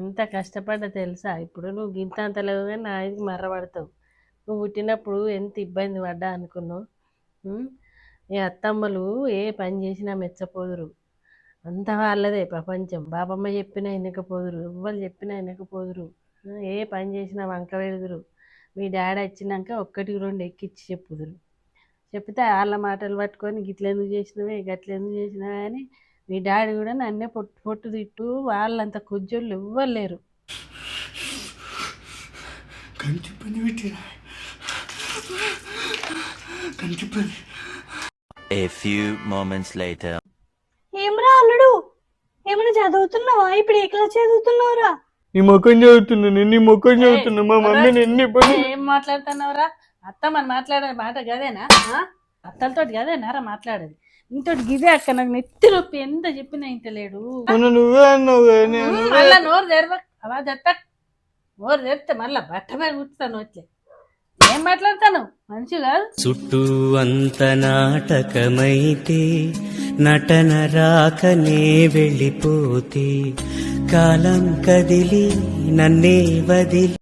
ఎంత కష్టపడ్డా తెలుసా? ఇప్పుడు నువ్వు గింత అంతలేవు కానీ నా ఇది మర్రబడతావు. నువ్వు పుట్టినప్పుడు ఎంత ఇబ్బంది పడ్డా అనుకున్నావు. ఉం? ఈ అత్తమ్మలు ఏ పని చేసినా మెచ్చపోదురు. అంతా వాళ్ళదే ప్రపంచం. బాబమ్మ చెప్పినా వినకపోదురు, ఎవ్వరు చెప్పినా వినకపోదురు. ఏ పని చేసినా వంక పెడుదురు. మీ డాడీ వచ్చినాక ఒక్కటికి రెండు ఎక్కిచ్చి చెప్పుదురు. చెప్తే వాళ్ళ మాటలు పట్టుకొని గిట్లెందుకు చేసినవే గట్లెందుకు చేసినవే అని మీ డాడీ కూడా నన్నే పొట్టు పొట్టు తిట్టు. వాళ్ళంత కుజ్జోళ్ళు ఎవ్వరు లేరు. కంచి పని పెట్టిరా, కంచి పని. A few moments later. ఏమరా అల్లుడు, ఏమైనా చదువుతున్నావా? ఇప్పుడు ఏ క్లాస్ చదువుతున్నావురా? నీ ముఖం చదువుతున్నా, నీ ముఖం చదువుతున్నా. మా మమ్మీని ఎన్ని పని. ఏం మాట్లాడుతున్నావురా? అత్తమ్మని మాట్లాడే మాట గదేనా? అత్తలతో గదేనారా మాట్లాడేది? ఇంతటి గిదే అక్క, నాకు నెత్తి నొప్పి ఎంత చెప్పినా ఇంటలేడు. నువ్వే అన్నావు మళ్ళా నోరు తెరవ, అవా తెత్త నోరు తెరితే మళ్ళా బట్ట మీద కూర్చుతాను వచ్చే. ఏం మాట్లాడతాను? మనిషి కాదు. చుట్టూ అంత నాటకమైతే నటన రాకనే వెళ్ళిపోతే కాలం కదిలి నన్నే వదిలి